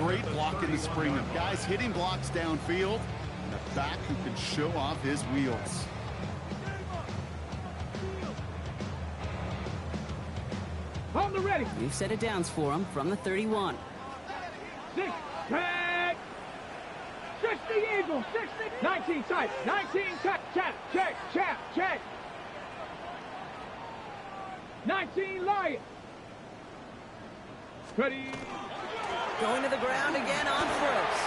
great block in the spring of guys hitting blocks downfield and a back who can show off his wheels. On the ready. We've set it downs for him from the 31. 6, check. 60 Eagle, 60. 19 tight, 19 tight. Check. 19 Lion. Ready. Going to the ground again on first.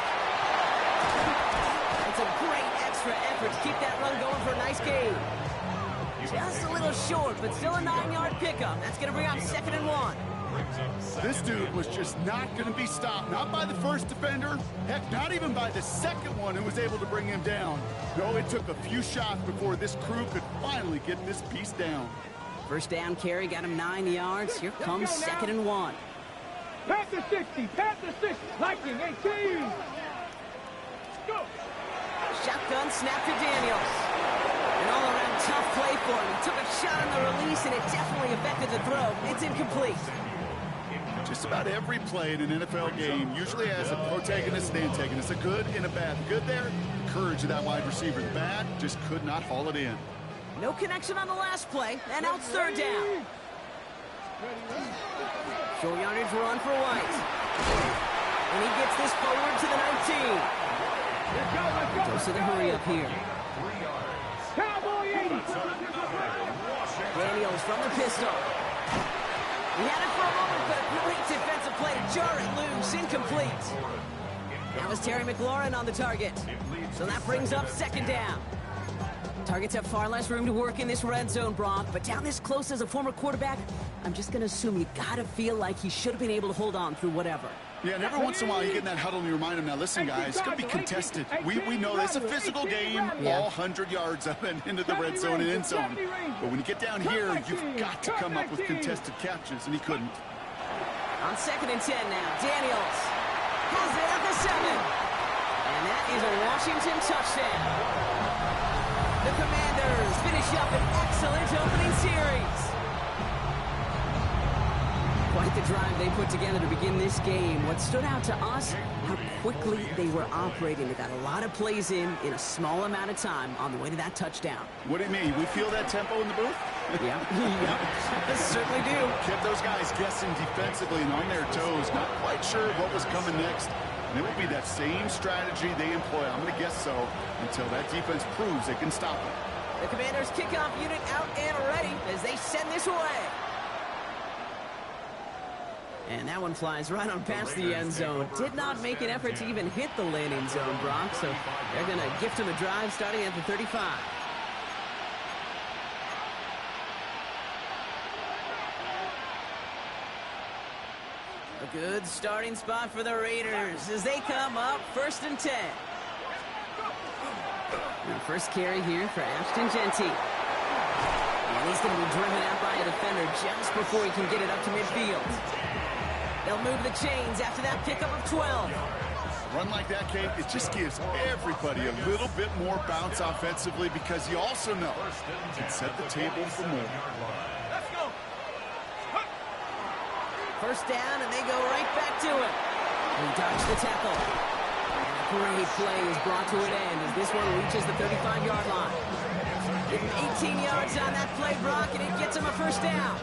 It's a great extra effort to keep that run going for a nice gain. Just a little short, but still a 9-yard pickup. That's going to bring up 2nd and 1. This dude was just not going to be stopped. Not by the first defender. Heck, not even by the second one who was able to bring him down. No, it took a few shots before this crew could finally get this piece down. First down carry got him 9 yards. Here comes 2nd and 1. Panther 60, Panther 60, Lightning 18. Go. Shotgun snap to Daniels. An all-around tough play for him. He took a shot on the release, and it definitely affected the throw. It's incomplete. Just about every play in an NFL game usually has a protagonist and antagonist, a good and a bad. The good there, the courage of that wide receiver. The bad, just could not haul it in. No connection on the last play, and now it's 3rd down. Short yardage run for White. And he gets this forward to the 19. Goes to the hurry up here. Cowboy 80. Daniels from the pistol. He had it for a moment, but a great defensive play to jar it loose. Incomplete. Now is Terry McLaurin on the target. So that brings up 2nd down. Targets have far less room to work in this red zone, Brock, but down this close as a former quarterback, I'm just going to assume you got to feel like he should have been able to hold on through whatever. Yeah, and every once in a while you get in that huddle and you remind him, now listen guys, it's going to be contested. We know it's a physical game, all 100 yards up and into the red zone and end zone. But when you get down here, you've got to come up with contested catches, and he couldn't. On 2nd and 10 now, Daniels has it at the 7. And that is a Washington touchdown. The Commanders finish up an excellent opening series. Quite the drive they put together to begin this game. What stood out to us, how quickly they were operating. They got a lot of plays in a small amount of time on the way to that touchdown. What do you mean? We feel that tempo in the booth? Yeah, certainly do. Kept those guys guessing defensively and on their toes, not quite sure what was coming next. And it will be that same strategy they employ, I'm going to guess so, until that defense proves they can stop it. The Commanders kickoff unit out and ready as they send this away. And that one flies right on past the end zone. Did not make an effort to even hit the landing zone, Brock, so they're going to gift him a drive starting at the 35. A good starting spot for the Raiders as they come up 1st and 10. And first carry here for Ashton Jeanty. And he's going to be driven out by a defender just before he can get it up to midfield. They'll move the chains after that pickup of 12. Run like that, Kate, it just gives everybody a little bit more bounce offensively because you also know it can set the table for more. First down, and they go right back to it. He dodged the tackle. And a great play is brought to an end as this one reaches the 35-yard line. Give him 18 yards on that play, Brock, and it gets him a first down.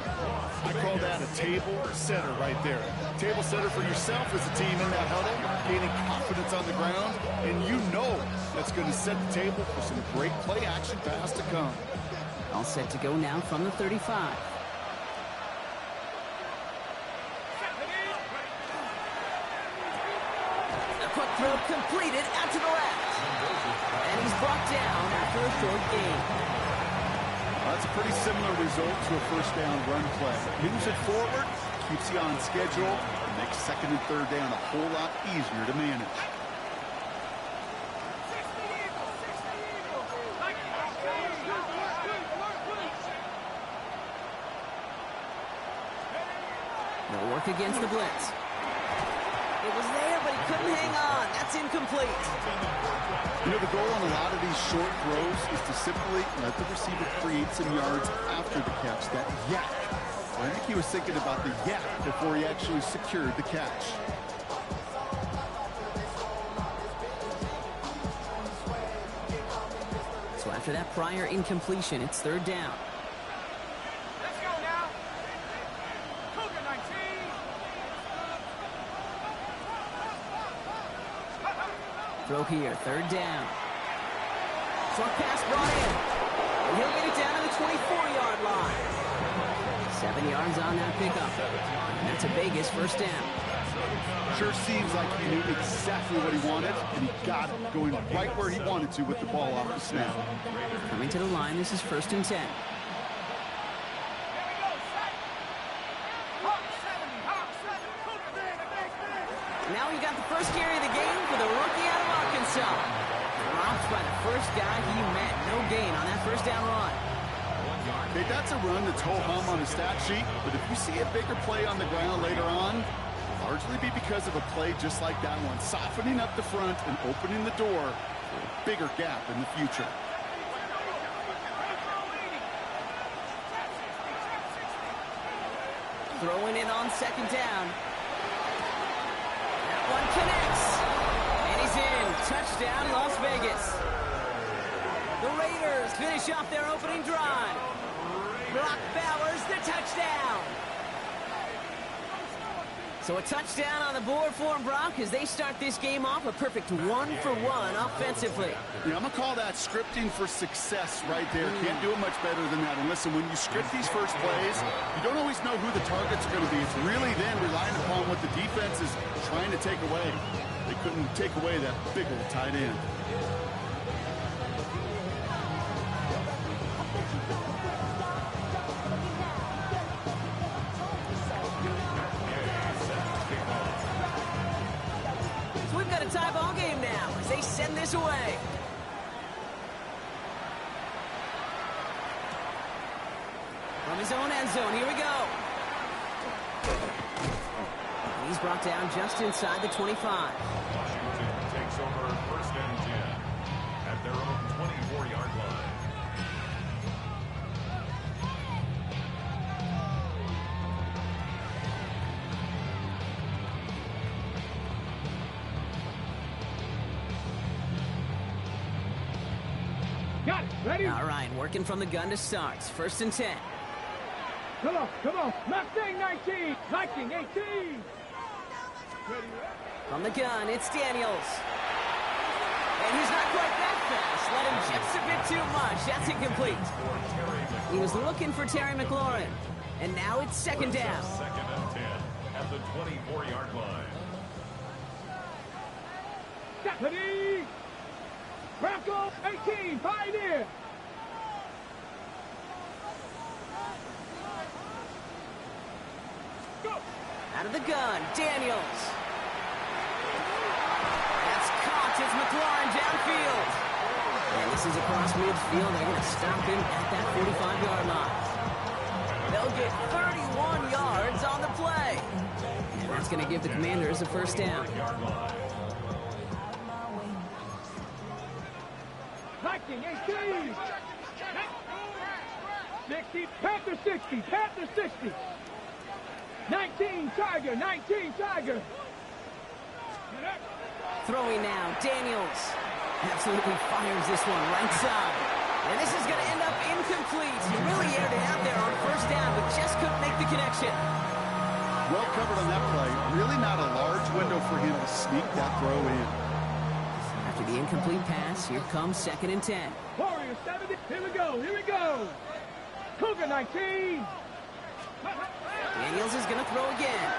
I call that a table setter right there. Table setter for yourself as a team in that huddle, gaining confidence on the ground, and you know that's going to set the table for some great play action pass to come. All set to go now from the 35. Throw completed out to the left. And he's brought down after a short gain. That's a pretty similar result to a first down run play. Moves it forward, keeps you on schedule, and makes 2nd and 3rd down a whole lot easier to manage. They'll work against the blitz. It was there, but he couldn't hang on. That's incomplete. You know, the goal on a lot of these short throws is to simply let the receiver create some yards after the catch, that yak. I think he was thinking about the yak before he actually secured the catch. after that prior incompletion. It's third down. Let's go now. Cougar 19. Throw here, third down. Short pass brought in. And he'll get it down to the 24-yard line. 7 yards on that pickup. And that's a Vegas first down. Sure seems like he knew exactly what he wanted, and he got it, going right where he wanted to with the ball off the snap. Coming to the line, this is 1st and 10. Now we got the first carry of the game for the rookie out of Arkansas. Dropped by the first guy he met. No gain on that first down run. Okay, that's a run that's ho-hum on the stat sheet, but if you see a bigger play on the ground later on, largely be because of a play just like that one, softening up the front and opening the door for a bigger gap in the future. Throwing it on 2nd down. That one connects. And he's in. Touchdown, Las Vegas. The Raiders finish off their opening drive. Brock Bowers, the touchdown. So a touchdown on the board for Brock as they start this game off a perfect 1-for-1 offensively. Yeah, I'm going to call that scripting for success right there. Can't do it much better than that. And listen, when you script these first plays, you don't always know who the target's going to be. It's really then relying upon what the defense is trying to take away. They couldn't take away that big old tight end. Tie ball game now as they send this away. From his own end zone, here we go. He's brought down just inside the 25. Washington takes over 1st and 10 at their own 24-yard line. Got it. Ready? All right, working from the gun to start. 1st and 10. Come on, come on. Mustang 19. Viking 18. Ready? From the gun, it's Daniels. And he's not quite that fast. Let him just a bit too much. That's incomplete. He was looking for Terry McLaurin. And now it's 2nd down. 2nd and 10 at the 24-yard line. Ready? Bronco 18. Pioneer. Go. Out of the gun, Daniels. That's caught. It's McLaurin downfield. And this is across midfield. They're going to stop him at that 45-yard line. They'll get 31 yards on the play. And that's going to give the Commanders a first down. Viking 18. 60. Panther 60. Panther 60. 19 Tiger. 19 Tiger. Throwing now, Daniels. Absolutely fires this one right side. And this is going to end up incomplete. He really aired it out there on 1st down, but just couldn't make the connection. Well covered on that play. Really not a large window for him to sneak that throw in. After the incomplete pass, here comes 2nd and 10. Warriors 70. Here we go. Here we go. Cougar 19. Daniels is going to throw again.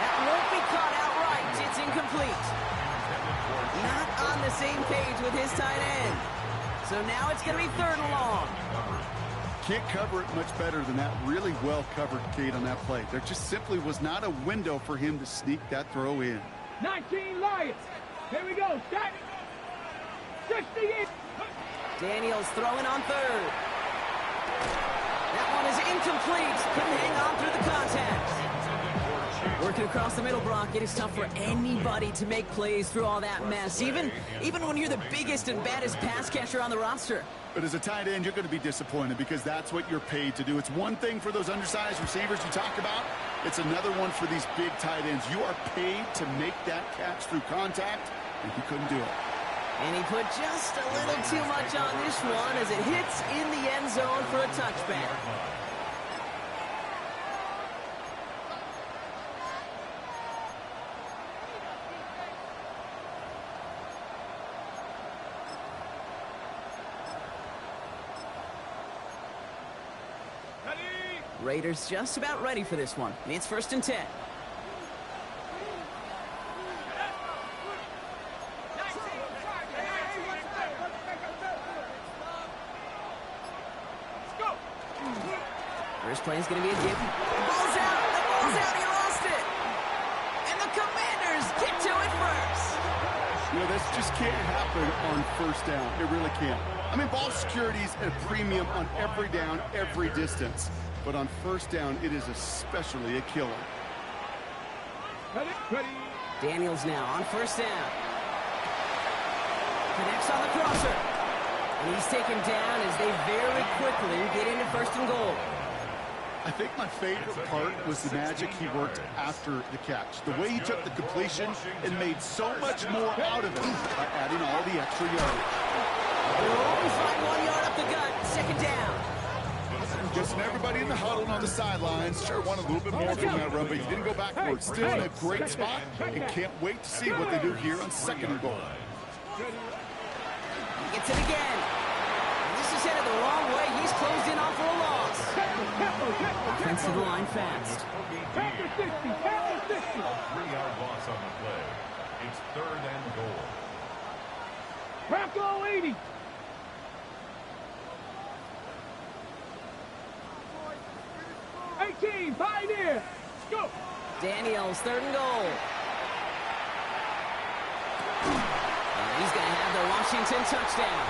That won't be caught outright. It's incomplete. Not on the same page with his tight end. So now it's going to be 3rd and long. Can't cover it much better than that. Really well covered, Kate, on that play. There just simply was not a window for him to sneak that throw in. 19 Lions. Here we go. Stack. 68. Daniels throwing on 3rd. That one is incomplete. Couldn't hang on through the contact. Working across the middle, Brock, it is tough for anybody to make plays through all that mess, even when you're the biggest and baddest pass catcher on the roster. But as a tight end, you're going to be disappointed because that's what you're paid to do. It's one thing for those undersized receivers you talk about. It's another one for these big tight ends. You are paid to make that catch through contact, and he couldn't do it. And he put just a little too much on this one as it hits in the end zone for a touchback. Raiders just about ready for this one. It's 1st and 10. First play is going to be a give. The ball's out. The ball's out. He lost it. And the Commanders get to it first. You know, this just can't happen on 1st down. It really can't. I mean, ball security's at a premium on every down, every distance. But on 1st down, it is especially a killer. Daniels now on 1st down. Connects on the crosser. And he's taken down as they very quickly get into 1st and goal. I think my favorite part was the magic he worked after the catch. The way he took the completion and made so much more out of it by adding all the extra yards. They'll only find 1 yard up the gut. 2nd down. Guessing everybody in the huddle and on the sidelines sure wanted a little bit more from that run, but he didn't go backwards. Still in a great spot and can't wait to see what they do here on 2nd and goal. He gets it again. And this is headed the wrong way. He's closed in on for a loss. Offensive line fast. 3-yard loss on the play. It's 3rd and goal. Bronco 80. Pioneer. Go. Daniels, 3rd and goal. He's going to have the Washington touchdown.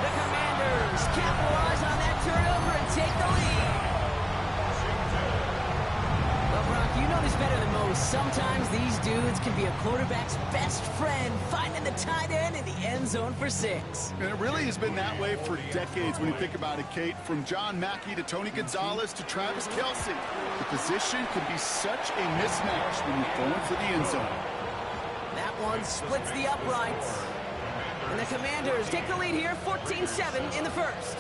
The Commanders capitalize on that turnover and take the lead. Well, Brock, you know this better than most. Sometimes these dudes can be a quarterback's best friend, finding the tight end in the end zone for 6. And it really has been that way for decades when you think about it, Kate. From John Mackey to Tony Gonzalez to Travis Kelce. The position can be such a mismatch when you're going for the end zone. That one splits the uprights. And the Commanders take the lead here, 14-7 in the 1st.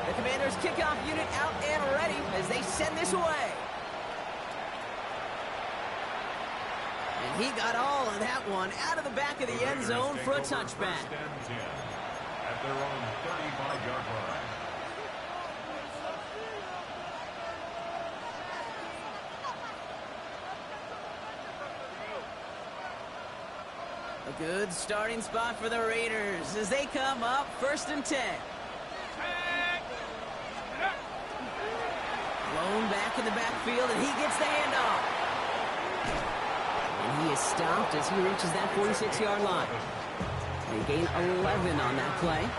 The Commanders kickoff unit out and ready as they send this away. And he got all of that one out of the back of the end zone for a touchback. 1st and 10 at their own 35-yard line. A good starting spot for the Raiders as they come up 1st and 10. Blown back in the backfield, and he gets the handoff. And he is stopped as he reaches that 46-yard line. They gain 11 on that play,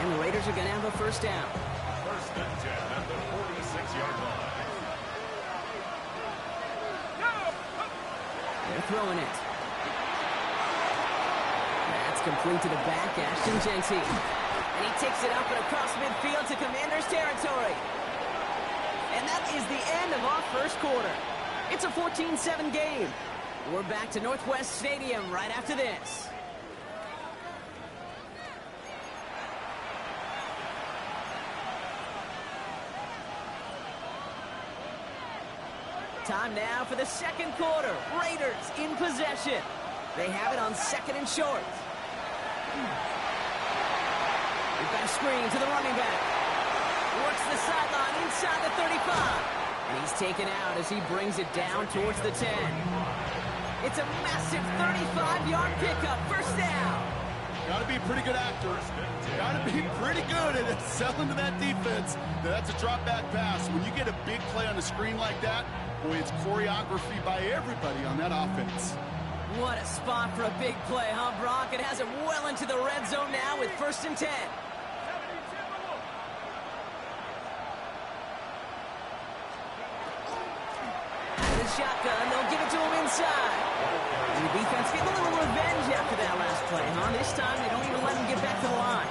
and the Raiders are going to have a 1st down. 1st and 10 at the 46-yard line. They're throwing it. That's complete to the back, Ashton Jeanty. And he takes it up and across midfield to Commanders territory. And that is the end of our 1st quarter. It's a 14-7 game. We're back to Northwest Stadium right after this. Time now for the 2nd quarter. Raiders in possession. They have it on 2nd and short. We've got a screen to the running back. Works the sideline inside the 35. And he's taken out as he brings it down towards the 10. It's a massive 35-yard pickup. 1st down. Got to be a pretty good actor. Got to be pretty good at selling to that defense. That's a drop back pass. When you get a big play on the screen like that, boy, it's choreography by everybody on that offense. What a spot for a big play, huh, Brock? It has him well into the red zone now with 1st and 10. Out of the shotgun, they'll give it to him inside. And the defense getting a little revenge after that last play, huh? This time, they don't even let him get back to the line.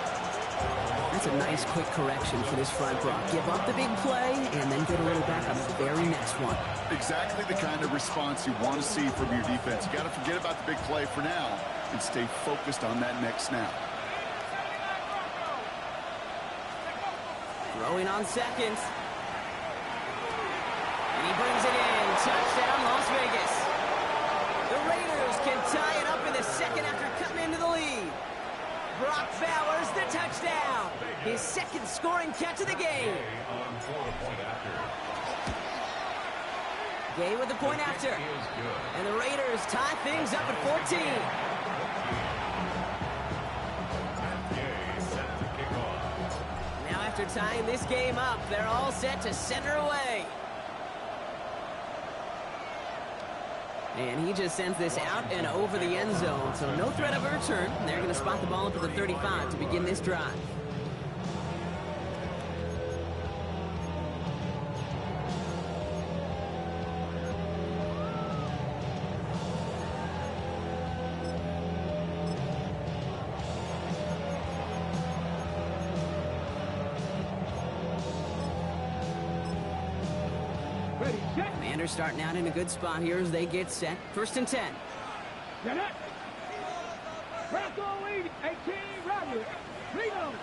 That's a nice quick correction for this front row. Give up the big play and then get a little back on the very next one. Exactly the kind of response you want to see from your defense. You got to forget about the big play for now and stay focused on that next snap. Throwing on second. And he brings it in. Touchdown, Las Vegas. The Raiders can tie it up in the second after cutting into the lead. Brock Bowers, the touchdown. His second scoring catch of the game. Gay with the point after. And the Raiders tie things up at 14. Now after tying this game up, they're all set to center away. And he just sends this out and over the end zone, so no threat of a return. They're going to spot the ball up at the 35 to begin this drive. Commanders starting out in a good spot here as they get set. 1st and 10. Get it. Bronco lead, 18, Roger. Reload.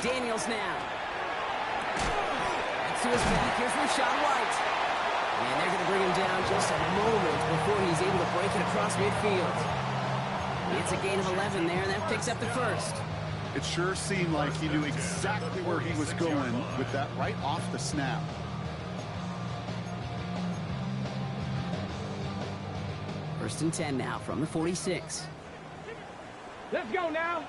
Daniels now. That's to his back. Here's Rachaad White. And they're going to bring him down just a moment before he's able to break it across midfield. It's a gain of 11 there, and that picks up the first. It sure seemed like he knew exactly where he was going with that right off the snap. First and 10 now from the 46. Let's go now.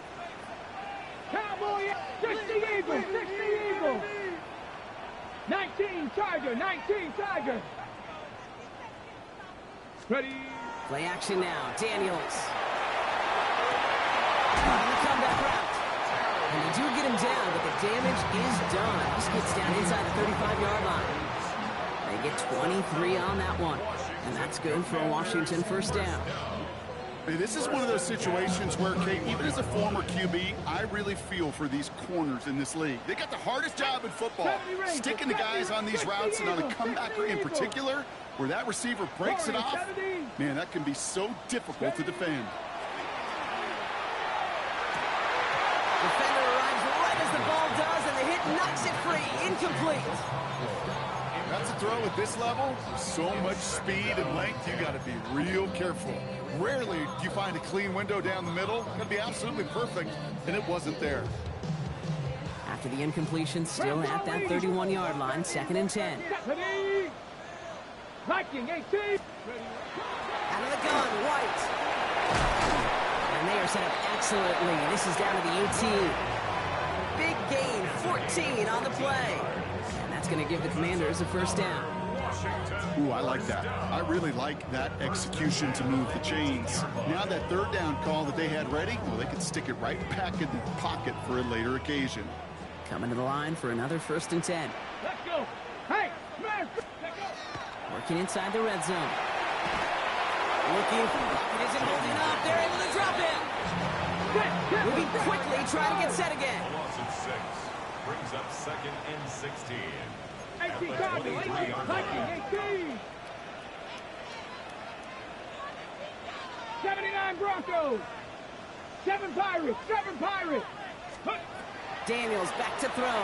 Cowboy, 60 Eagles, 60 Eagles. 19 Charger, 19 Charger. Ready. Play action now. Daniels. On the comeback route. And they do get him down, but the damage is done. This gets down inside the 35-yard line. They get 23 on that one. And that's good for a Washington first down. Hey, this is one of those situations where, Kate, even as a former QB, I really feel for these corners in this league. They got the hardest job in football, sticking to guys on these routes and on a comebacker in particular, where that receiver breaks it off. Man, that can be so difficult to defend. Defender arrives right as the ball does, and the hit knocks it free. Incomplete. That's a throw at this level. So much speed and length, you got to be real careful. Rarely do you find a clean window down the middle. It's going to be absolutely perfect, and it wasn't there. After the incompletion, still at that 31-yard line, 2nd and 10. Viking, 18. Out of the gun, White. And they are set up excellently. This is down to the 18. Big gain, 14 on the play. That's going to give the Commanders a first down. Ooh, I like that. I really like that execution to move the chains. Now that 3rd down call that they had ready, well, they could stick it right back in the pocket for a later occasion. Coming to the line for another 1st and 10. Let's go. Hey, man. Working inside the red zone. Looking. It isn't holding up. They're able to drop it. Moving quickly, trying to get set again. Brings up 2nd and 16. 18 Cardinals, 18, Viking, 18. 79 Broncos. 7 Pirates, 7 Pirates. Daniels back to throw.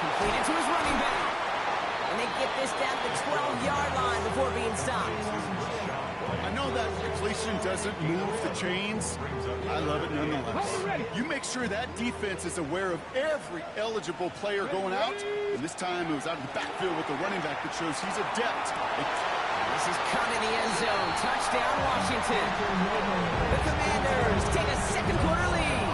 Completed to his running back. And they get this down to the 12-yard line before being stopped. I know that completion doesn't move the chains. I love it nonetheless. You make sure that defense is aware of every eligible player going out. And this time it was out of the backfield with the running back that shows he's adept. This is cut in the end zone. Touchdown, Washington. The Commanders take a second-quarter lead.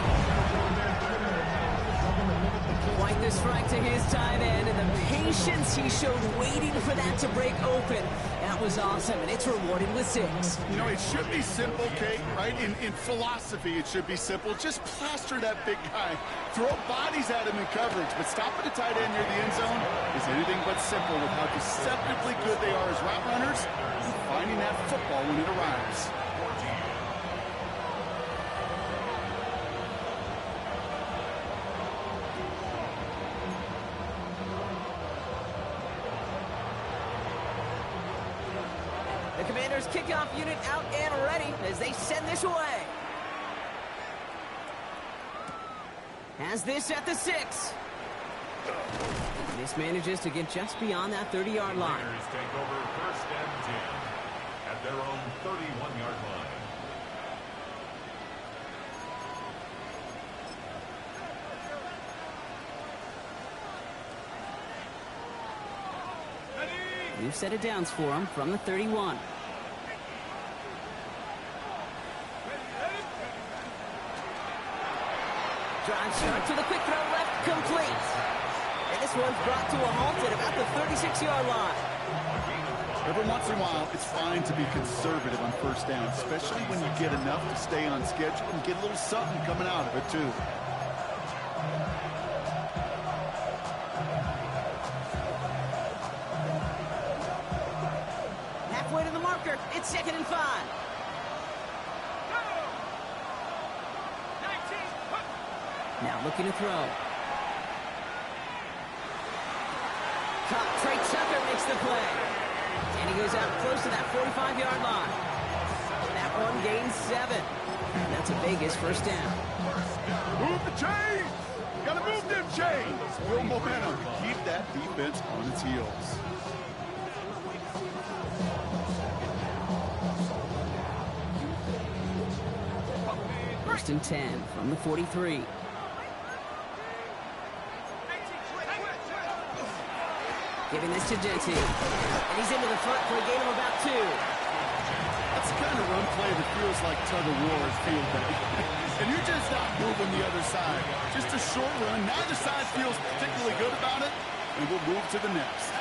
Quite the strike to his tight end, and the patience he showed waiting for that to break open. That was awesome, and it's rewarded with 6. You know, it should be simple, Kate, right? In philosophy, it should be simple. Just plaster that big guy. Throw bodies at him in coverage, but stopping a tight end near the end zone is anything but simple with how deceptively good they are as route runners and finding that football when it arrives. The Commanders' kickoff unit out and ready as they send this away. Has this at the 6. This manages to get just beyond that 30-yard line. Commanders take over first and 10 at their own 31-yard line. New set of downs for him from the 31. Drive short to the quick throw left, complete. And this one's brought to a halt at about the 36-yard line. Every once in a while, it's fine to be conservative on first down, especially when you get enough to stay on schedule and get a little something coming out of it, too. Halfway to the marker, it's 2nd and 5. Now looking to throw. Caught. Trey Tucker makes the play. And he goes out close to that 45-yard line. That one gains 7. And that's a Vegas first down. Move the chains! Gotta move them chains! Build momentum. Keep that defense on its heels. First and 10 from the 43. Giving this to Jeanty. And he's into the front for a gain of about 2. That's the kind of run play that feels like tug-of-war at field day. And you're just not moving the other side. Just a short run. Neither side feels particularly good about it. And we'll move to the next.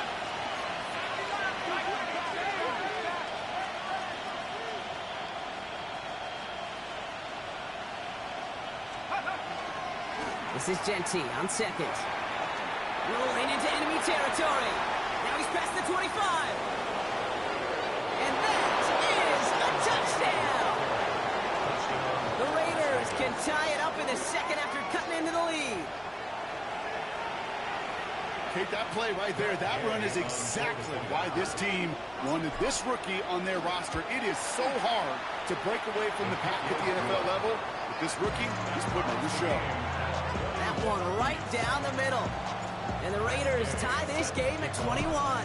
This is Jeanty on 2nd. Rolling into enemy territory. Now he's past the 25. And that is a touchdown. The Raiders can tie it up in the second after cutting into the lead. Take that play right there. That run is exactly why this team wanted this rookie on their roster. It is so hard to break away from the pack at the NFL level. But this rookie is putting on the show. That one right down the middle. And the Raiders tie this game at 21.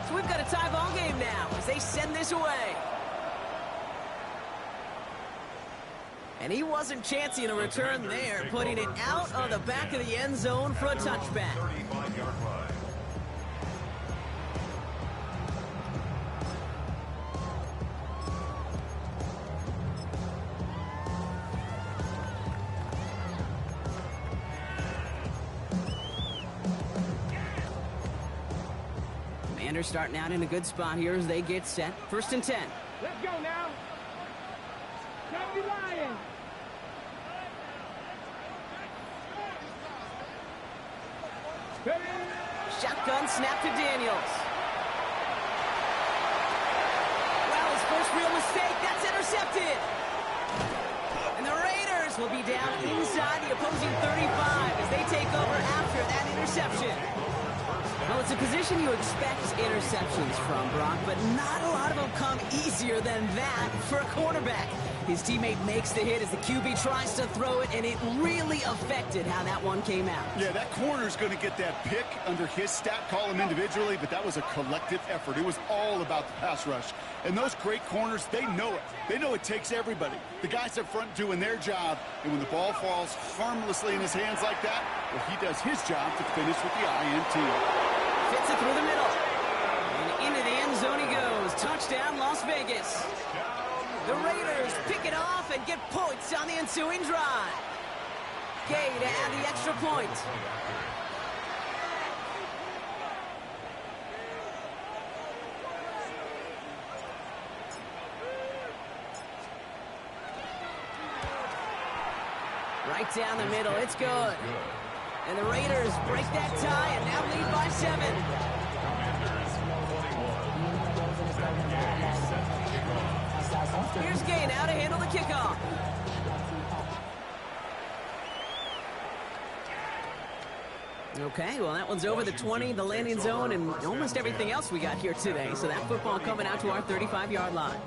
So we've got a tie ball game now as they send this away. And he wasn't chancing a return there, putting it out of the back of the end zone for a touchback. 35-yard line. Commanders starting out in a good spot here as they get set. First and 10. Let's go now. Don't be lying. Shotgun snap to Daniels. Well, his first real mistake. That's intercepted. And the Raiders will be down inside the opposing 35 as they take over after that interception. Well, it's a position you expect interceptions from, Brock, but not a lot of them come easier than that for a quarterback. His teammate makes the hit as the QB tries to throw it, and it really affected how that one came out. Yeah, that corner's going to get that pick under his stat column individually, but that was a collective effort. It was all about the pass rush. And those great corners, they know it. They know it takes everybody. The guys up front doing their job, and when the ball falls harmlessly in his hands like that, well, he does his job to finish with the INT. Fits it through the middle. And into the end zone he goes. Touchdown, Las Vegas. The Raiders pick it off and get points on the ensuing drive. Gay to add the extra point. Right down the middle. It's good. And the Raiders break that tie and now lead by 7. Here's Gay now to handle the kickoff. Okay, well, that one's over the 20, the landing zone, and almost everything else we got here today. So that football coming out to our 35-yard line.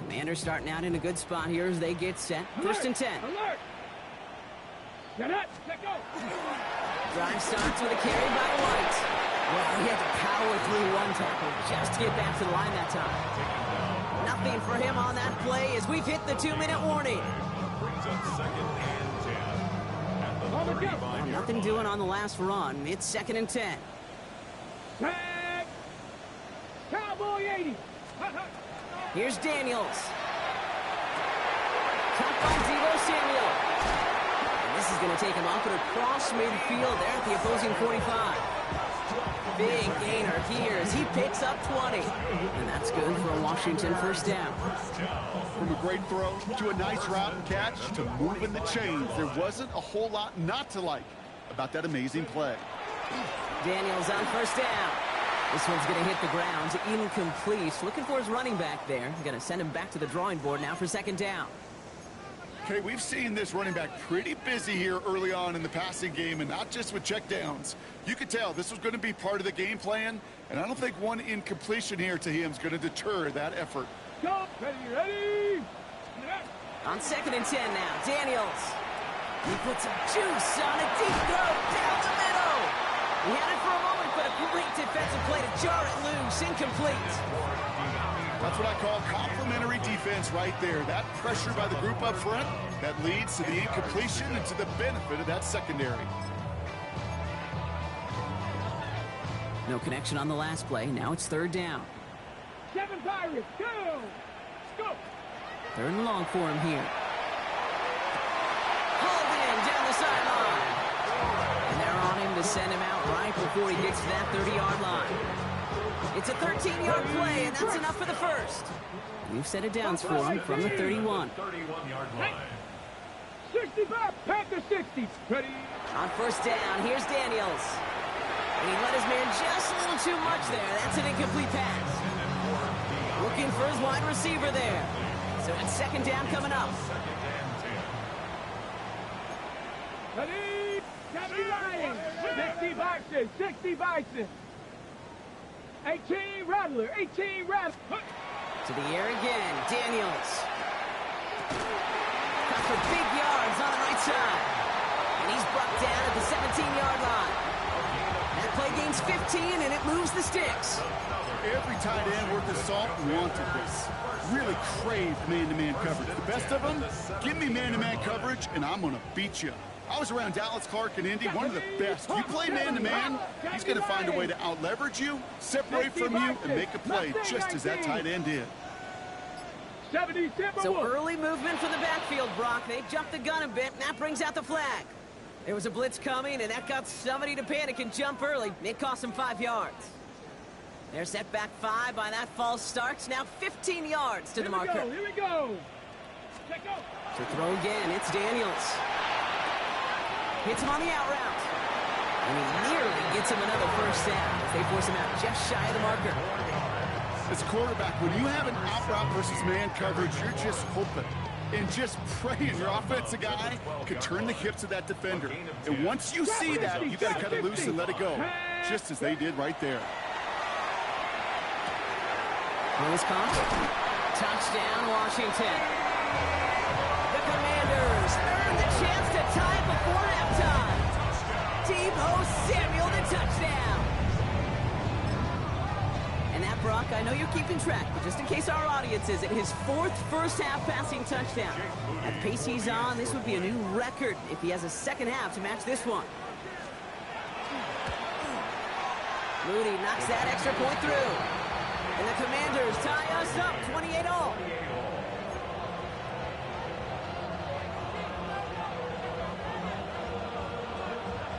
Commanders starting out in a good spot here as they get set. First and 10. Alert! Get up! Let go! Drive starts with a carry by White. Well, he had to power through one tackle just to get back to the line that time. Nothing for him on that play as we've hit the 2-minute warning. Brings up second and 10. At the 35-yard Nothing doing on the last run. It's second and 10. Tag! Cowboy 80! Here's Daniels. Cut by Deebo Samuel. And this is going to take him off and across midfield there at the opposing 45. Big gainer here as he picks up 20. And that's good for a Washington first down. From a great throw to a nice route and catch to moving the chains, there wasn't a whole lot not to like about that amazing play. Daniels on first down. This one's going to hit the ground. Incomplete. Looking for his running back there. Going to send him back to the drawing board now for second down. Okay, we've seen this running back pretty busy here early on in the passing game, and not just with checkdowns. You could tell this was going to be part of the game plan, and I don't think one incompletion here to him is going to deter that effort. Go! Ready! On second and 10 now, Daniels. He puts some juice on a deep throw down the middle. He had it for a moment, but a great defensive play to jar it loose. Incomplete. That's what I call complimentary defense right there. That pressure by the group up front, that leads to the incompletion and to the benefit of that secondary. No connection on the last play. Now it's third down. 7 Pirates, go! Go! Third and long for him here. Hauled in down the sideline. And they're on him to send him out right before he gets to that 30-yard line. It's a 13-yard play, and that's enough for the first. We've set it down for him from the 31. 31-yard line. 65, Panther 60. Ready? On first down, here's Daniels. And he let his man just a little too much there. That's an incomplete pass. Looking for his wide receiver there. So it's second down coming up. Ready? 70 Lions. 60 Bison. 60 Bison. 18 Rattler. 18 Rattler. To the air again, Daniels. Cut for big yards on the right side. And he's brought down at the 17-yard line. That play gains 15, and it moves the sticks. Every tight end worth his salt wanted this. Really craved man-to-man coverage. The best of them, give me man-to-man coverage, and I'm going to beat you. I was around Dallas Clark and Indy, one of the best. You play man-to-man, he's going to find a way to out-leverage you, separate from you, and make a play just as that tight end did. 70 So early movement from the backfield, Brock. They jumped the gun a bit, and that brings out the flag. There was a blitz coming, and that got somebody to panic and jump early. It cost them 5 yards. They're set back 5 by that false start. Now 15 yards to the marker. Here we go. Check out. To throw again, it's Daniels. Hits him on the out route. And he nearly gets him another first down as they force him out just shy of the marker. As a quarterback, when you have an out route versus man coverage, you're just hoping and just praying your offensive guy could turn the hips of that defender. And once you see that, you got to cut it loose and let it go, just as they did right there. Wisconsin. Touchdown, Washington. The Commanders earn the chance to tie it before halftime. Deebo Samuel, the touchdown. And that, Brock, I know you're keeping track, but just in case our audience isn't, his 4th first-half passing touchdown. At the pace he's on, this would be a new record if he has a second half to match this one. Moody knocks that extra point through. And the Commanders tie us up 28-all.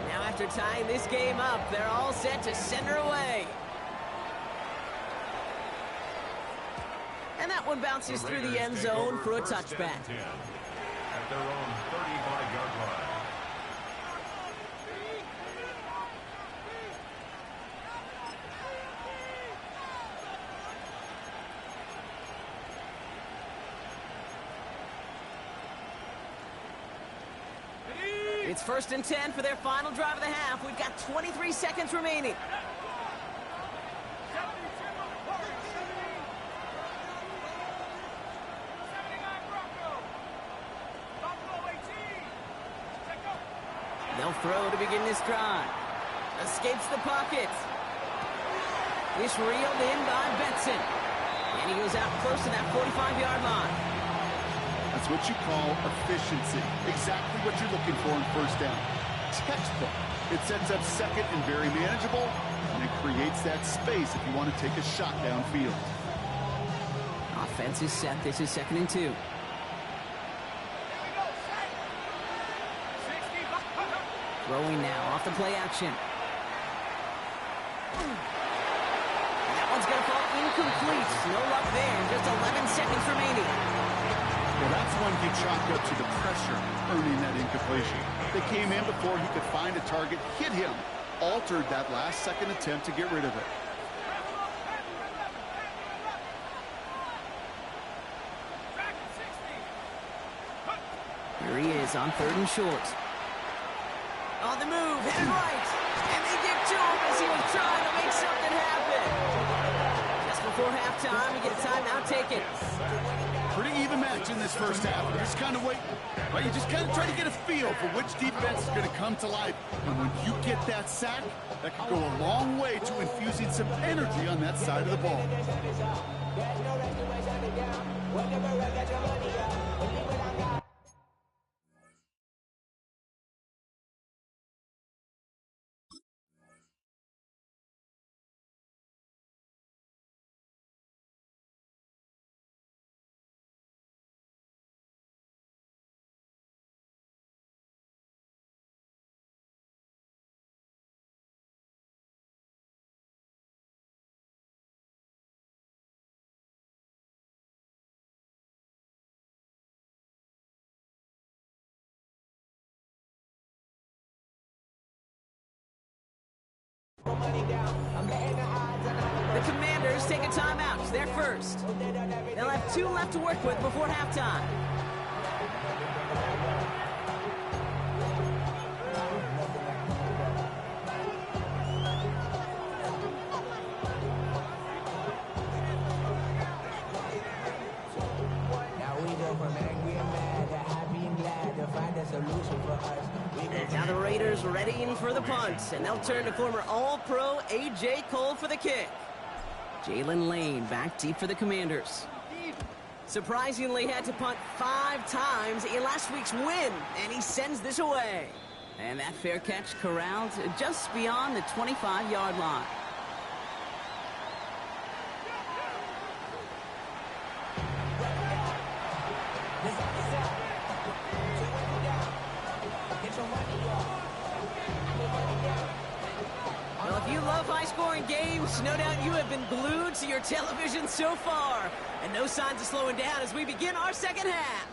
Now after tying this game up, they're all set to send her away. And that one bounces through the end zone for a touchback. At their own 35-yard line. It's 1st and 10 for their final drive of the half. We've got 23 seconds remaining. They'll throw to begin this drive. Escapes the pocket. It's reeled in by Benson. And he goes out close to that 45-yard line. That's what you call efficiency. Exactly what you're looking for in first down. Textbook. It sets up second and very manageable, and it creates that space if you want to take a shot downfield. Offense is set. This is 2nd and 2. Throwing now off the play action. That one's going to fall incomplete. No luck there. Just 11 seconds remaining. Well, that's one he chalked up to the pressure, earning that incompletion. They came in before he could find a target, hit him, altered that last second attempt to get rid of it. Here he is on 3rd and short. On the move, headed right. And they get to him as he was trying to make something happen. Just before halftime, we get a timeout taken. Pretty even match in this first half. You're just kind of waiting. Right? You just kind of try to get a feel for which defense is going to come to life. And when you get that sack, that can go a long way to infusing some energy on that side of the ball. The Commanders take a timeout. They're first. They'll have 2 left to work with before halftime. And now the Raiders readying for the punt, and they'll turn to former All-Pro A.J. Cole for the kick. Jalen Lane back deep for the Commanders. Surprisingly had to punt 5 times in last week's win, and he sends this away. And that fair catch corralled just beyond the 25-yard line. Well, if you love high-scoring games, no doubt you have been glued to your television so far. And no signs of slowing down as we begin our second half.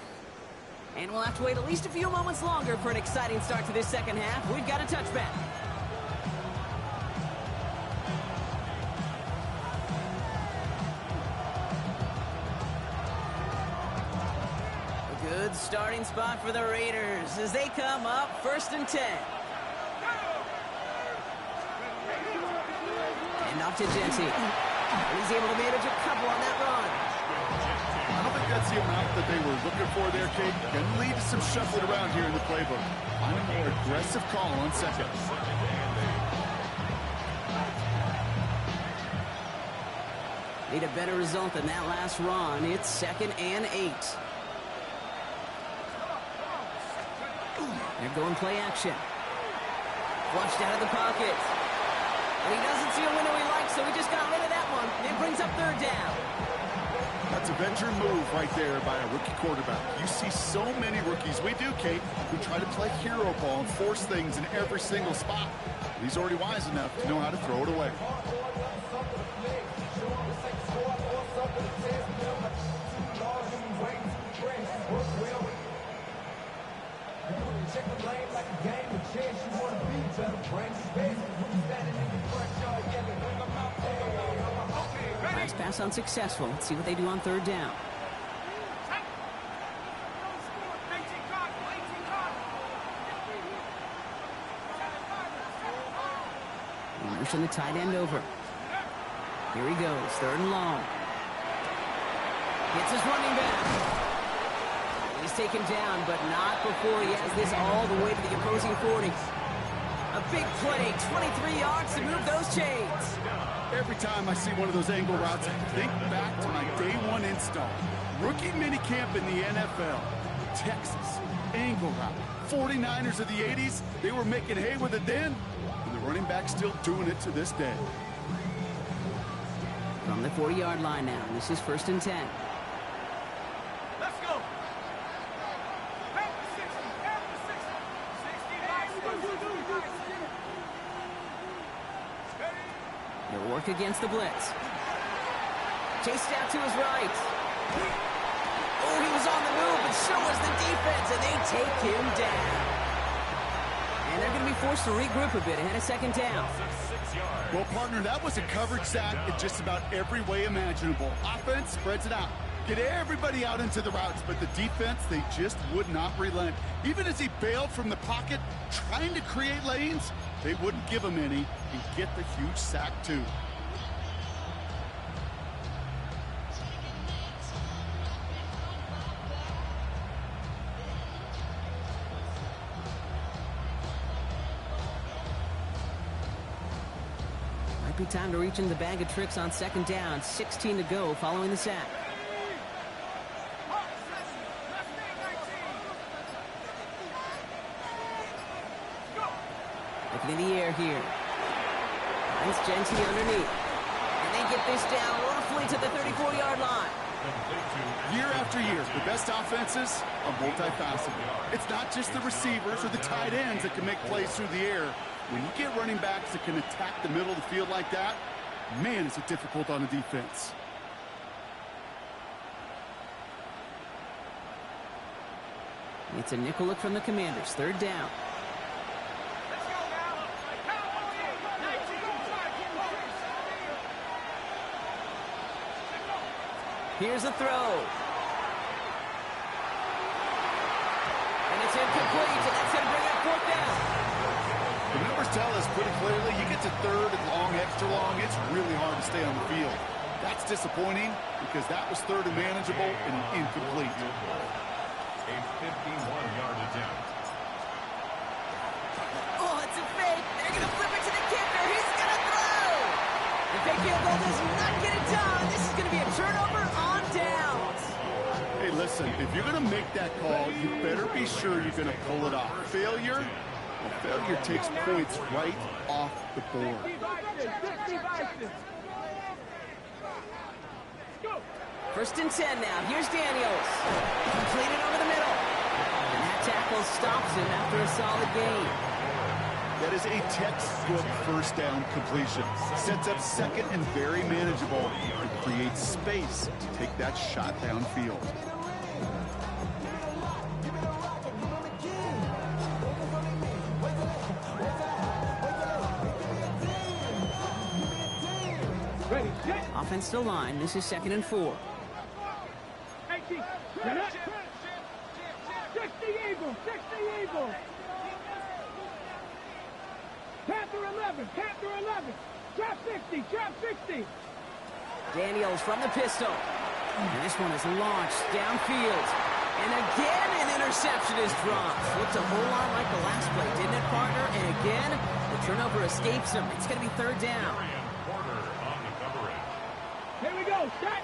And we'll have to wait at least a few moments longer for an exciting start to this second half. We've got a touchback. A good starting spot for the Raiders as they come up 1st and 10. And off to Jency. He's able to manage a couple on that run. I don't think that's the amount that they were looking for there, Kate. Can lead to some shuffling around here in the playbook. Find a more aggressive call on second. Need a better result than that last run. It's 2nd and 8. They're going play action. Flushed out of the pocket. And he doesn't see a window he likes, so he just got rid of that one. It brings up 3rd down. That's a venture move right there by a rookie quarterback. You see so many rookies, we do, Kate, who try to play hero ball and force things in every single spot. He's already wise enough to know how to throw it away. Nice pass unsuccessful. Let's see what they do on 3rd down. switching the tight end over. Here he goes, 3rd and long. Gets his running back. He's taken down, but not before he has this all the way to the opposing 40. A big play, 23 yards to move those chains. Every time I see one of those angle routes, I think back to my day one install. Rookie minicamp in the NFL. Texas, angle route. 49ers of the 80s, they were making hay with it then, and the running back's still doing it to this day. From the 40-yard line now, this is 1st and 10. Let's go. He'll work against the blitz. Chased out to his right. Oh, he was on the move, but so was the defense, and they take him down. And they're going to be forced to regroup a bit ahead of 2nd down. Well, partner, that was a coverage sack in just about every way imaginable. Offense spreads it out. Get everybody out into the routes, but the defense, they just would not relent. Even as he bailed from the pocket, trying to create lanes, they wouldn't give him any and get the huge sack, too. Might be time to reach in the bag of tricks on 2nd down. 16 to go following the sack. Looking in the air here. Nice Genty underneath. And they get this down roughly to the 34-yard line. Year after year, the best offenses are multifaceted. It's not just the receivers or the tight ends that can make plays through the air. When you get running backs that can attack the middle of the field like that, man, is it difficult on the defense. It's a nickel look from the Commanders. 3rd down. Here's a throw. And it's incomplete, and that's going to bring up 4th down. The numbers tell us pretty clearly, you get to 3rd and long, extra long, it's really hard to stay on the field. That's disappointing because that was 3rd and manageable and incomplete. A 51-yard attempt. Oh, it's a fake. They're going to flip it to the kicker. He's going to throw. The fake field goal does not get it done. This is going to be a turnover on downs. Hey, listen, if you're going to make that call, you better be sure you're going to pull it off. Failure takes points right off the board. 1st and 10 now. Here's Daniels. Completed over the middle. And that tackle stops him after a solid gain. That is a textbook 1st down completion. Sets up 2nd and very manageable. It creates space to take that shot downfield. Ready, set. Offense to line. This is 2nd and 4. 60 Eagles, 60 Eagles. Panther 11, Panther 11. Trap 60, trap 60. Daniels from the pistol. And this one is launched downfield. And again, an interception is dropped. Looked a whole lot like the last play, didn't it, partner? And again, the turnover escapes him. It's going to be 3rd down. Porter on the coverage. Here we go, set.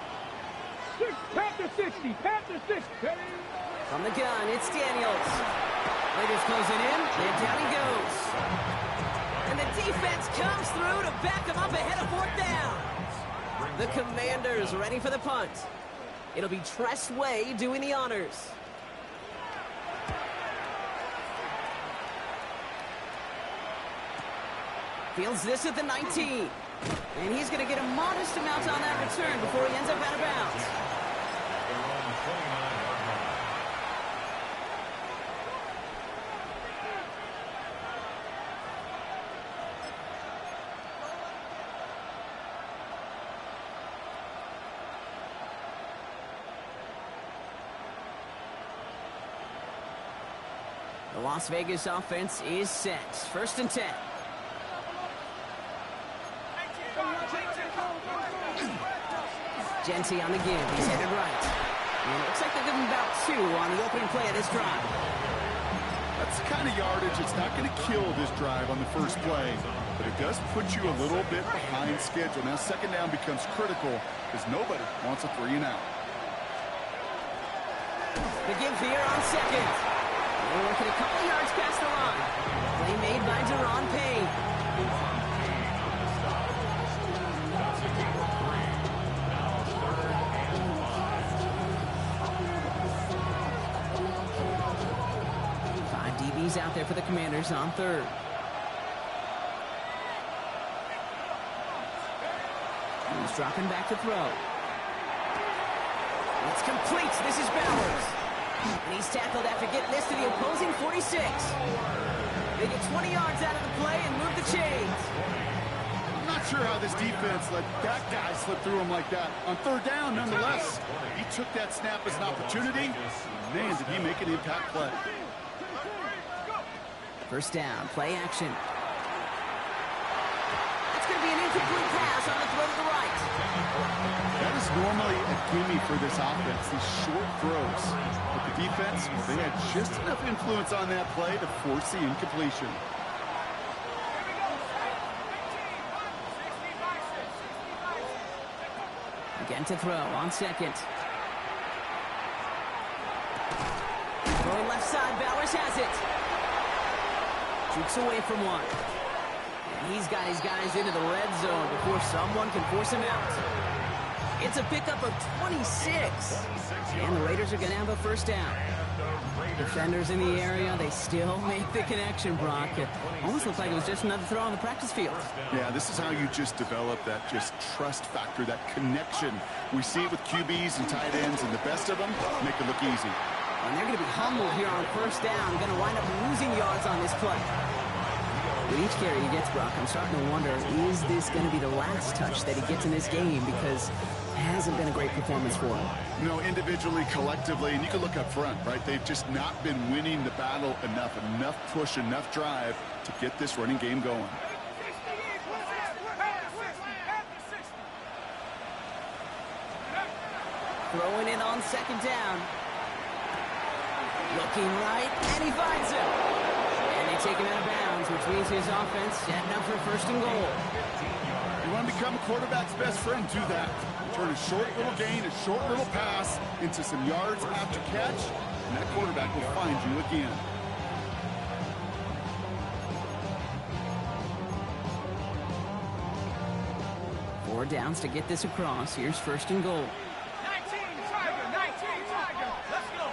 Panther 60, Panther 60. From the gun, it's Daniels. Raiders closing in, and down he goes. And the defense comes through to back him up ahead of 4th down. The Commanders ready for the punt. It'll be Tress Way doing the honors. Fields this at the 19. And he's going to get a modest amount on that return before he ends up out of bounds. Their own 29-yard line. The Las Vegas offense is set. 1st and 10. Genty on the give. He's headed right. And it looks like they'll give him about 2 on the opening play of this drive. That's the kind of yardage it's not going to kill this drive on the first play, but it does put you a little bit behind schedule. Now second down becomes critical because nobody wants a 3-and-out. The give here on second. They're looking a couple yards past the line. Play made by Deron Payne. DB's out there for the Commanders on third. He's dropping back to throw. It's complete. This is Bowers. And he's tackled after getting this to the opposing 46. They get 20 yards out of the play and move the chains. I'm not sure how this defense let that guy slip through him like that. On third down, nonetheless, he took that snap as an opportunity. Man, did he make an impact play. First down, play action. That's going to be an incomplete pass on the throw to the right. That is normally a gimme for this offense, these short throws. But the defense, well, they had just enough influence on that play to force the incompletion. Again to throw on second. Throwing left side, Bowers has it. Jukes away from one. And he's got his guys into the red zone before someone can force him out. It's a pickup of 26. And the Raiders are going to have a first down. Defenders in the area, they still make the connection, Brock. It almost looks like it was just another throw on the practice field. Yeah, this is how you just develop that just trust factor, that connection. We see it with QBs and tight ends, and the best of them make it look easy. And they're going to be humbled here on first down. Going to wind up losing yards on this play. With each carry he gets, Brock, I'm starting to wonder, is this going to be the last touch that he gets in this game? Because it hasn't been a great performance for him. No, individually, collectively, and you can look up front, right? They've just not been winning the battle enough push, enough drive to get this running game going. Throwing it on second down. Looking right, and he finds him. And they take him out of bounds, which means his offense setting up for first and goal. You want to become a quarterback's best friend, do that. Turn a short little gain, a short little pass into some yards after catch, and that quarterback will find you again. Four downs to get this across. Here's first and goal. 19 Tiger, let's go.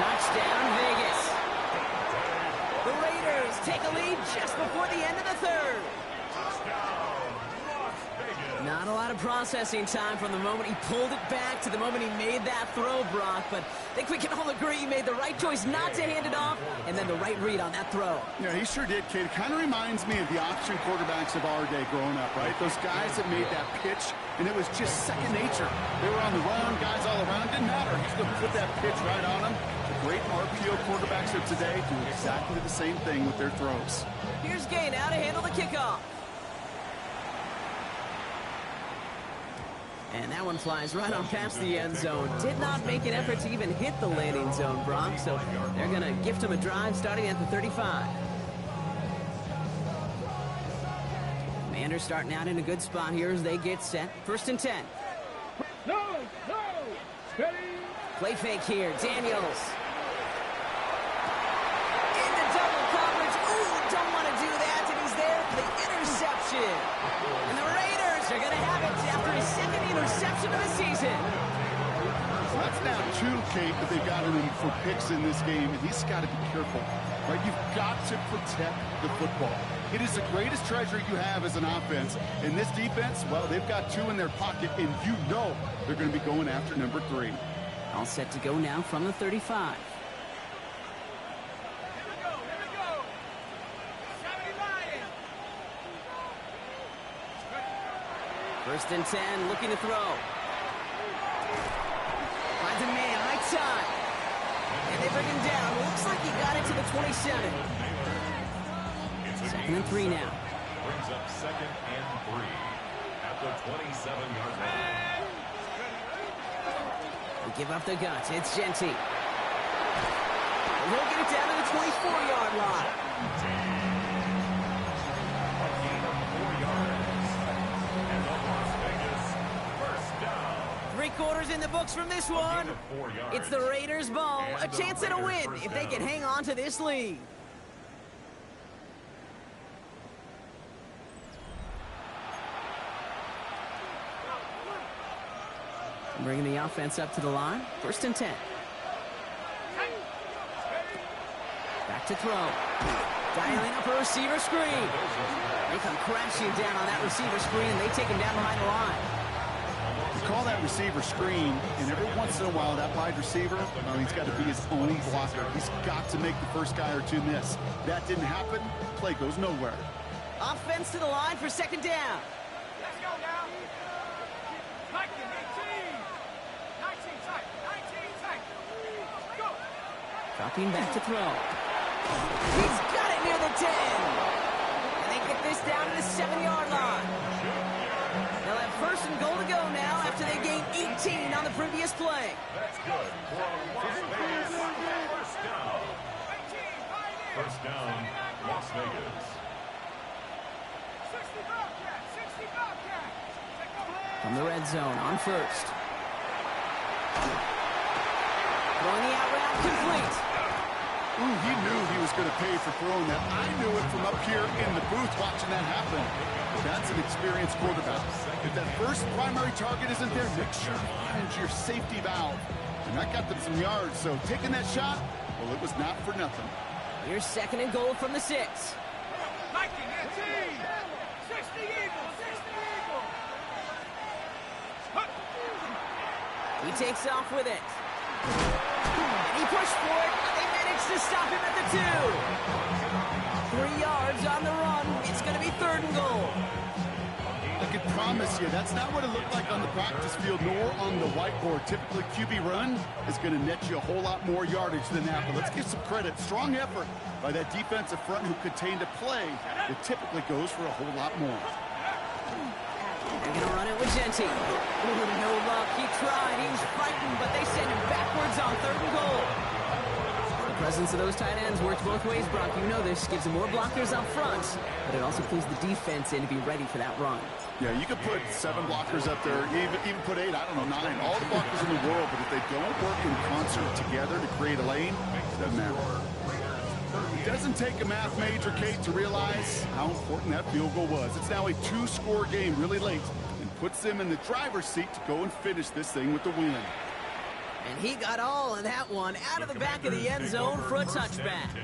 Touchdown, Vegas. The Raiders take a lead just before the end of the third. Not a lot of processing time from the moment he pulled it back to the moment he made that throw, Brock. But I think we can all agree he made the right choice not to hand it off, and then the right read on that throw. Yeah, he sure did, Kate. It kind of reminds me of the option quarterbacks of our day growing up, right? Those guys that made that pitch, and it was just second nature. They were on the run, guys all around. Didn't matter. He's going to put that pitch right on them. The great RPO quarterbacks of today do exactly the same thing with their throws. Here's Gay now to handle the kickoff. And that one flies right on past the end zone. Did not make an effort to even hit the landing zone, Brock. So they're going to gift him a drive starting at the 35. Commanders starting out in a good spot here as they get set. First and 10. No, steady. Play fake here. Daniels. Into double coverage. Ooh, don't want to do that. And he's there for the interception. And the Raiders are going to have it after his second interception of the season. So that's now 2, Kate, that they've got him for picks in this game, and he's got to be careful, right? You've got to protect the football. It is the greatest treasure you have as an offense. And this defense, well, they've got 2 in their pocket, and you know they're going to be going after number 3. All set to go now from the 35. First and 10, looking to throw. Finds a man, right side. And they bring him down. Looks like he got it to the 27. Second and 3 now. brings up 2nd and 3 at the 27-yard line. They give up the guts. It's Jeanty. He'll get it down to the 24-yard line. A gain of 4 yards. And the Las Vegas first down. 3 quarters in the books from this one. A gain of 4 yards. It's the Raiders' ball. A And the chance at a Raiders' win first if they down. can hang on to this lead. Bringing the offense up to the line. 1st and 10. Back to throw. Dialing up a receiver screen. They come crashing down on that receiver screen, and they take him down behind the line. You call that receiver screen, and every once in a while, that wide receiver, well, he's got to be his own blocker. He's got to make the first guy or two miss. That didn't happen. Play goes nowhere. Offense to the line for 2nd down. Let's go now. 19, 18. 19 tight. 19 tight. Go. Dropping back to throw. He's got it near the 10. And they get this down to the 7-yard line. They'll have 1st and goal to go now after they gained 18 on the previous play. That's good for Las Vegas. First down. First down, Las Vegas. 60 Bobcat. 60 Bobcat. From the red zone on 1st. Throwing the out route complete. Ooh, he knew he was going to pay for throwing that. I knew it from up here in the booth watching that happen. That's an experienced quarterback. If that first primary target isn't there, make sure to find your safety valve. And that got them some yards, so taking that shot, well, it was not for nothing. Here's 2nd and goal from the 6. 19, 18. 60 Eagles. 60 Eagles. He takes off with it. And he pushed for it, and they managed to stop him at the 2. 3 yards on the run. It's going to be 3rd and goal. I can promise you, that's not what it looked like on the practice field nor on the whiteboard. Typically, QB run is going to net you a whole lot more yardage than that. But let's give some credit. Strong effort by that defensive front who contained a play that typically goes for a whole lot more. They're going to run it with Jeanty. Ooh, no luck. He tried. He was fighting, but they send him backwards on 3rd and goal. The presence of those tight ends works both ways, Brock. You know this. Gives them more blockers up front, but it also pulls the defense in to be ready for that run. Yeah, you could put 7 blockers up there, even put 8, I don't know, 9. All the blockers in the world, but if they don't work in concert together to create a lane, it doesn't matter. It doesn't take a math major, Kate, to realize how important that field goal was. It's now a 2-score game really late and puts them in the driver's seat to go and finish this thing with the win. And he got all of that one out of the back of the end zone for a touchback.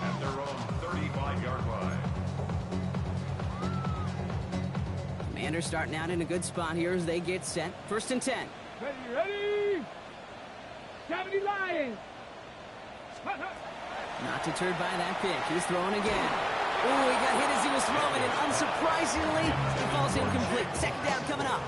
At their own 35-yard line. Commanders starting out in a good spot here as they get set. 1st and 10. Ready. 70 Lions. Hut, hut. Not deterred by that pick. He's throwing again. Ooh, he got hit as he was throwing, and unsurprisingly, he falls incomplete. 2nd down coming up.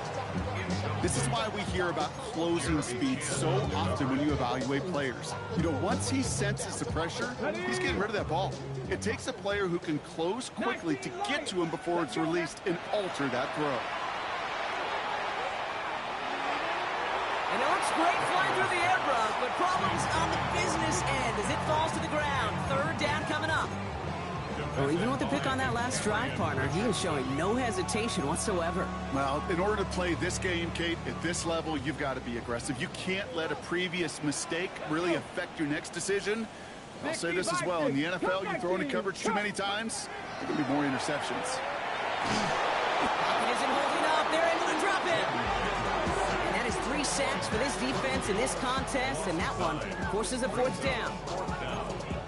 This is why we hear about closing speed so often when you evaluate players. You know, once he senses the pressure, he's getting rid of that ball. It takes a player who can close quickly to get to him before it's released and alter that throw. And it looks great flying through the air, Brock, but problems on the business end as it falls to the ground. 3rd down coming up. Well, even with the pick on that last drive, partner, he is showing no hesitation whatsoever. Well, in order to play this game, Kate, at this level, you've got to be aggressive. You can't let a previous mistake really affect your next decision. I'll say this as well. In the NFL, you throw into coverage too many times, there will be more interceptions. Pocket isn't holding up. They're able to drop it. And that is 3 sacks for this defense in this contest, and that one forces a 4th down.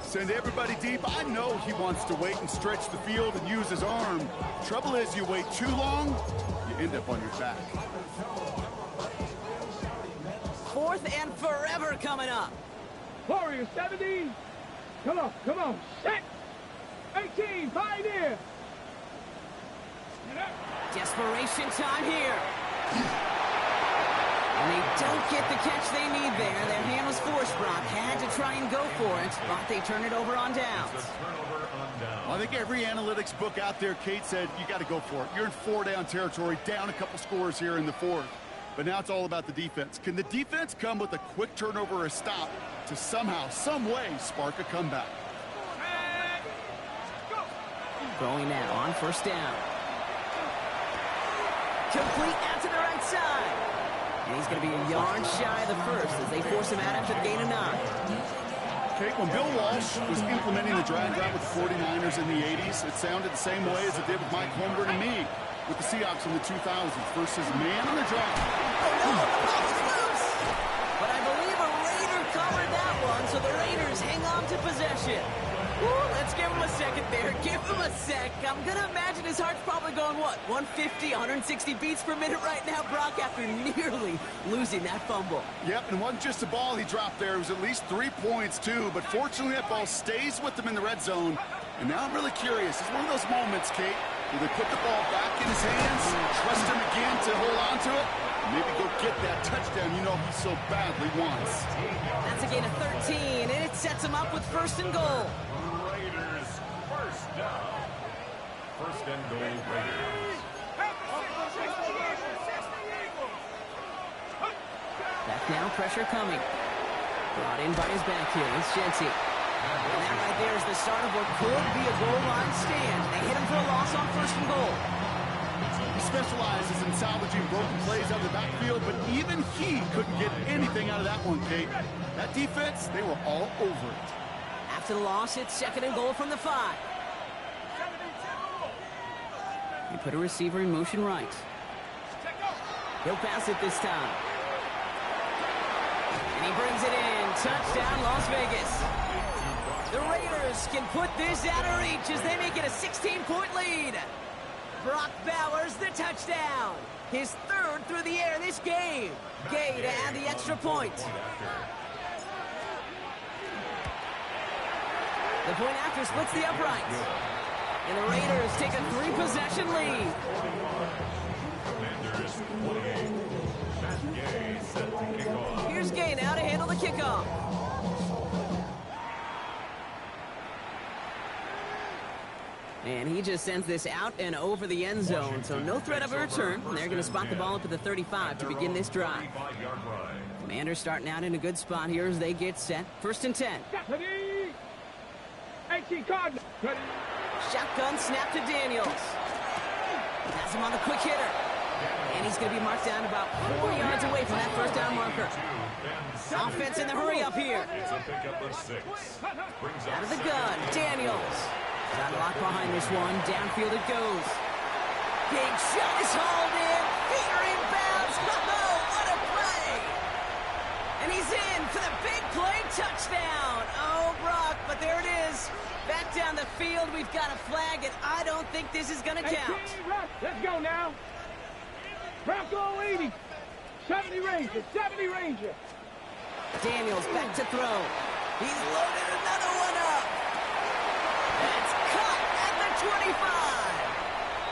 Send everybody deep. I know he wants to wait and stretch the field and use his arm. Trouble is, you wait too long, you end up on your back. 4th and forever coming up. Warriors 70. Come on. Set. 18. Pioneer. Desperation time here. And they don't get the catch they need there. Their hand was forced, Brock. Had to try and go for it, but they turn it over on downs. It's a turnover on down. Well, I think every analytics book out there, Kate, said you got to go for it. You're in 4-down territory, down a couple scores here in the fourth. But now it's all about the defense. Can the defense come with a quick turnover or a stop to somehow, some way, spark a comeback? Throwing now on first down. Complete out to the right side. And he's going to be a yard shy of the first as they force him out after the gain of 9. Kate, when Bill Walsh was implementing the drag route with the 49ers in the 80s, it sounded the same way as it did with Mike Holmgren and me with the Seahawks in the 2000s versus man on the drag. Oh, no, the ball is loose. But I believe a Raider covered that one, so the Raiders hang on to possession. Ooh, let's give him a second there. Give him a sec. I'm going to imagine his heart's probably going, what, 150, 160 beats per minute right now, Brock, after nearly losing that fumble. Yep, and it wasn't just a ball he dropped there. It was at least 3 points, too. But fortunately, that ball stays with him in the red zone. And now I'm really curious. It's one of those moments, Kate, where they put the ball back in his hands, trust him again to hold on to it, and maybe go get that touchdown you know he so badly wants. That's a gain of 13, and it sets him up with first and goal. Raiders, first down. First and goal, Raiders. Back now, pressure coming. Brought in by his back heel. It's Jency. And that right there is the start of what could be a goal line stand. They hit him for a loss on first and goal. He specializes in salvaging broken plays out of the backfield, but even he couldn't get anything out of that one, Kate. That defense, they were all over it. After the loss, it's second and goal from the 5. He put a receiver in motion right. He'll pass it this time. And he brings it in. Touchdown, Las Vegas. The Raiders can put this out of reach as they make it a 16-point lead. Brock Bowers, the touchdown. His 3rd through the air this game. Gay to add the extra point. The point after splits the uprights. And the Raiders take a 3-possession lead. Commanders 28. Matt Gay set to kick off. Here's Gay now to handle the kickoff. And he just sends this out and over the end zone, so no threat of a return. They're going to spot the ball up at the 35 to begin this drive. Commanders starting out in a good spot here as they get set. First and 10. Shotgun snap to Daniels. Has him on the quick hitter. And he's going to be marked down about 4 yards away from that first down marker. Offense in the hurry up here. It's a pickup of 6. Out of the gun, Daniels. Got a lock behind this one. Downfield it goes. Big shot is hauled in. Finger inbounds. Oh, what a play. And he's in for the big play touchdown. Oh, Brock, but there it is. Back down the field. We've got a flag, and I don't think this is going to count. Let's go now. Bronco 80. 70 Ranger. 70 Ranger. Daniels back to throw. He's loaded another one up. That's cut at the 25.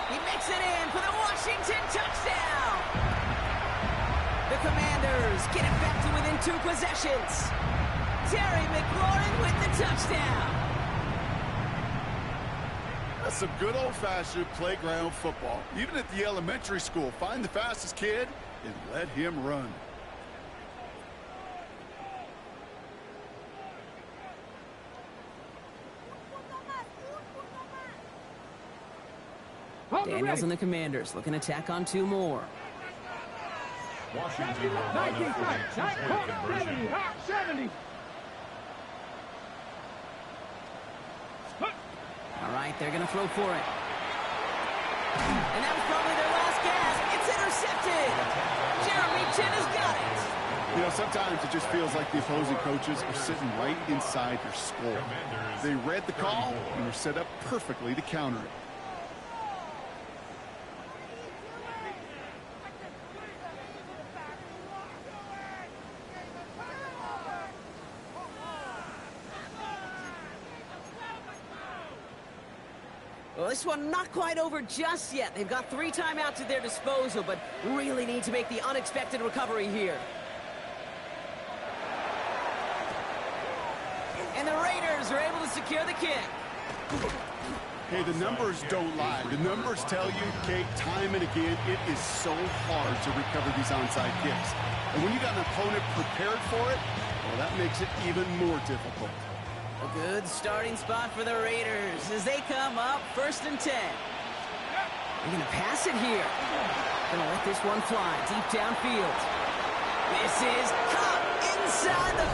He makes it in for the Washington touchdown. The Commanders get it back to within 2 possessions. Terry McLaurin with the touchdown. That's some good old-fashioned playground football. Even at the elementary school, find the fastest kid and let him run. Daniels and the Commanders looking to tack on 2 more. Washington will line up for the 2-point conversion. 70. All right, they're going to throw for it. And that was probably their last gasp. It's intercepted. Jeremy Chin has got it. You know, sometimes it just feels like the opposing coaches are sitting right inside your skull. They read the call and were set up perfectly to counter it. Well, this one not quite over just yet. They've got 3 timeouts at their disposal, but really need to make the unexpected recovery here. And the Raiders are able to secure the kick. Hey, the numbers don't lie. The numbers tell you, Kate, time and again, it is so hard to recover these onside kicks. And when you got an opponent prepared for it, well, that makes it even more difficult. A good starting spot for the Raiders as they come up 1st and 10. They're going to pass it here. Going to let this one fly deep downfield. This is caught inside the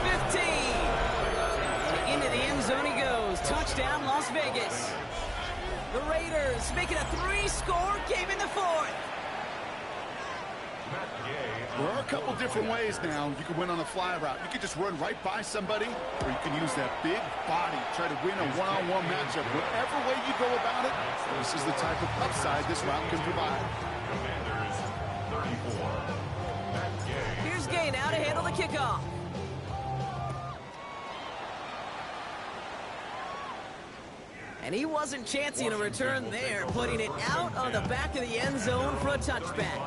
15. Into the end zone he goes. Touchdown, Las Vegas. The Raiders make it a 3-score game in the 4th. There are a couple different ways now. You can win on a fly route. You can just run right by somebody, or you can use that big body, try to win a one-on-one matchup. Whatever way you go about it, this is the type of upside this route can provide. Commanders 34. Matt Gay. Here's Gay now to handle the kickoff. And he wasn't chancing a return there, putting it out on the back of the end zone for a touchback.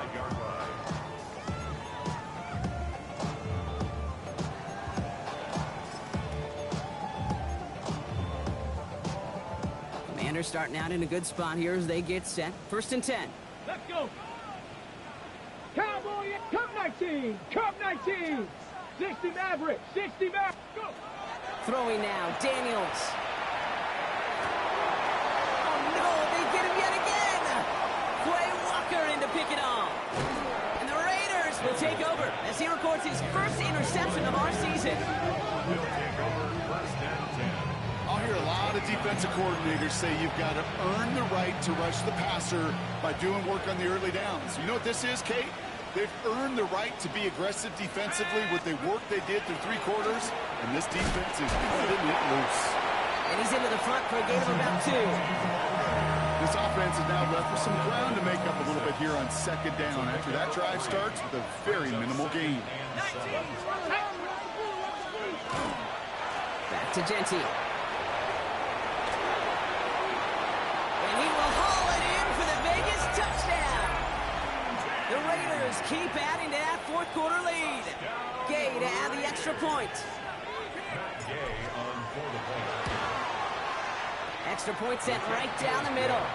Commanders starting out in a good spot here as they get set. 1st and 10. Let's go. Cowboy, Cup 19. Cup 19. 60 Maverick. 60 Maverick. Go. Throwing now, Daniels. Oh no, they get him yet again. Quay Walker in to pick it off. And the Raiders will take over as he records his first interception of our season. Will take over 1st and 10. I'll hear a lot of defensive coordinators say you've got to earn the right to rush the passer by doing work on the early downs. You know what this is, Kate? They've earned the right to be aggressive defensively with the work they did through 3 quarters, and this defense is letting it loose. And he's into the front for a gain of about 2. This offense is now left with some ground to make up a little bit here on 2nd down after that drive starts with a very minimal gain. Back to Genty. And he will haul it in for the Vegas touchdown. The Raiders keep adding to that 4th quarter lead. Gay to add the extra point. Matt Gay on for the point. Extra point sent right down the middle.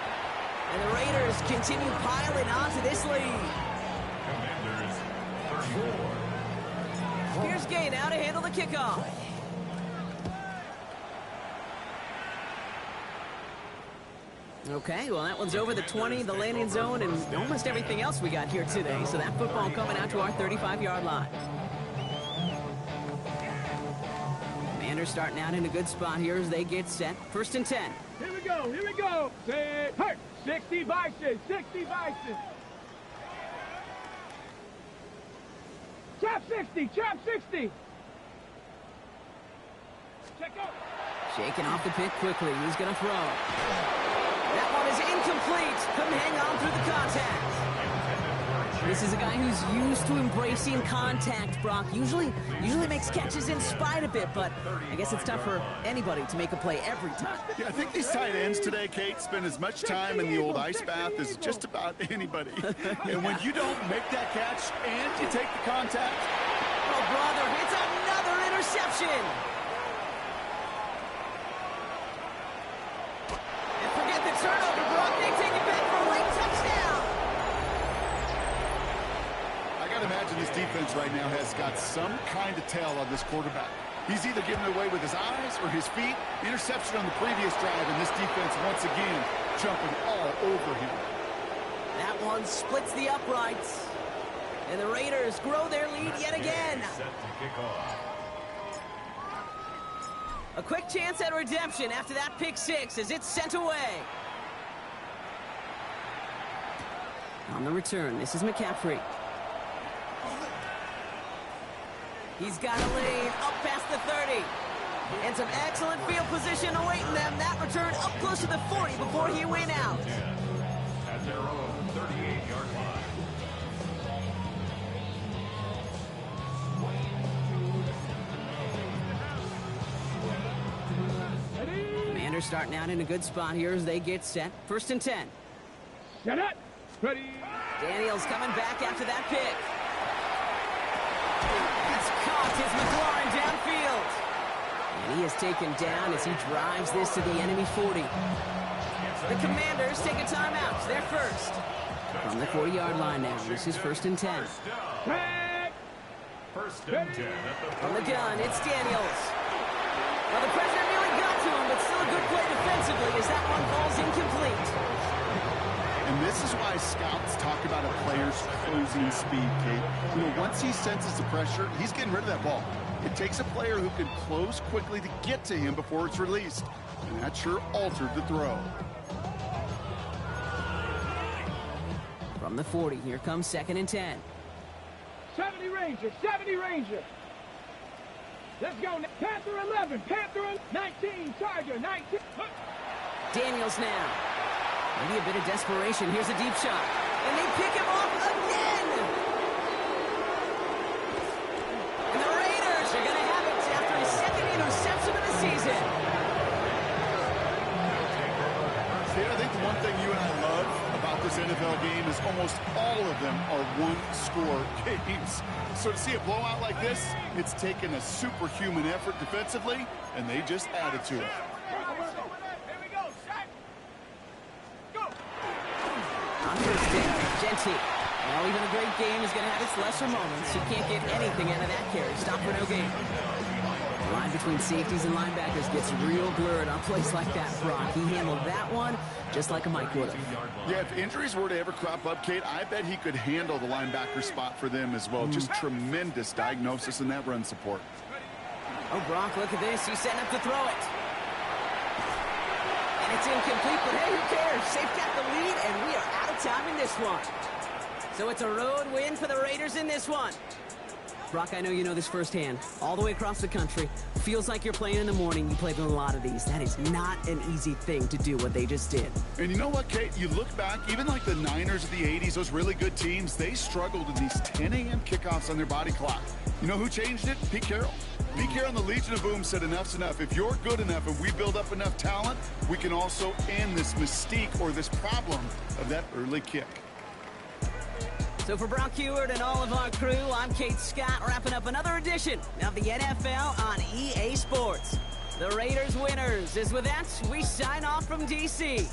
And the Raiders continue piling on to this lead. Commanders 34. Here's Gay now to handle the kickoff. Okay, well, that one's over the 20, the landing zone, and almost everything else we got here today. So that football coming out to our 35-yard line. Commanders starting out in a good spot here as they get set. 1st and 10. Here we go. Here we go. Say, hurt. 60 Bison. 60 Bison. Trap 60. Trap 60. Check out. Shaking off the pick quickly. He's going to throw. That one is incomplete. Couldn't hang on through the contact. This is a guy who's used to embracing contact, Brock. Usually makes catches in spite of it, but I guess it's tough for anybody to make a play every time. Yeah, I think these tight ends today, Kate, spend as much time in the old ice bath as just about anybody. And when you don't make that catch and you take the contact... Oh, brother, it's another interception. And forget the turnover, Brock. They take it back for a late touchdown. I got to imagine this defense right now has got some kind of tail on this quarterback. He's either giving it away with his eyes or his feet. Interception on the previous drive, and this defense once again jumping all over him. That one splits the uprights. And the Raiders grow their lead yet again. Set to kick off. A quick chance at redemption after that pick six as it's sent away. On the return, this is McCaffrey. He's got a lane up past the 30. And some excellent field position awaiting them. That return up close to the 40 before he went out. At their own 38-yard line. Raiders starting out in a good spot here as they get set. 1st and 10. Set it. Ready. Daniels coming back after that pick. It's caught as McLaurin downfield. And he is taken down as he drives this to the enemy 40. The Commanders take a timeout. They're first. From the 40-yard line now. This is 1st and 10. Tag. 1st and 10 at the From the gun, it's Daniels. Well, the pressure nearly got to him, but still a good play defensively as that one falls incomplete. And this is why scouts talk about a player's closing speed, Kate. You know, once he senses the pressure, he's getting rid of that ball. It takes a player who can close quickly to get to him before it's released. And that sure altered the throw. From the 40, here comes 2nd and 10. 70 Ranger. 70 Ranger. Let's go. Panther 11. Panther 19. Tiger 19. Daniels now. Maybe a bit of desperation. Here's a deep shot. And they pick him off again. And the Raiders are going to have it after his 2nd interception of the season. See, I think the one thing you and I love about this NFL game is almost all of them are one-score games. So to see a blowout like this, it's taken a superhuman effort defensively, and they just added to it. On 1st down, Genty. Well, even a great game is going to have its lesser moments. You can't get anything out of that carry. Stop for no gain. The line between safeties and linebackers gets real blurred on plays like that, Brock. He handled that one just like a Mike would have. Yeah, if injuries were to ever crop up, Kate, I bet he could handle the linebacker spot for them as well. Just tremendous diagnosis in that run support. Oh, Brock, look at this. He's setting up to throw it. And it's incomplete, but hey, who cares? They've got the lead, and we are out of time in this one. So it's a road win for the Raiders in this one. Brock, I know you know this firsthand. All the way across the country. Feels like you're playing in the morning. You played in a lot of these. That is not an easy thing to do what they just did. And you know what, Kate? You look back, even like the Niners of the 80s, those really good teams, they struggled in these 10 a.m. kickoffs on their body clock. You know who changed it? Pete Carroll. Pete Carroll and the Legion of Boom said enough's enough. If you're good enough and we build up enough talent, we can also end this mystique or this problem of that early kick. So for Brock Huard and all of our crew, I'm Kate Scott, wrapping up another edition of the NFL on EA Sports. The Raiders winners. As with that, we sign off from D.C.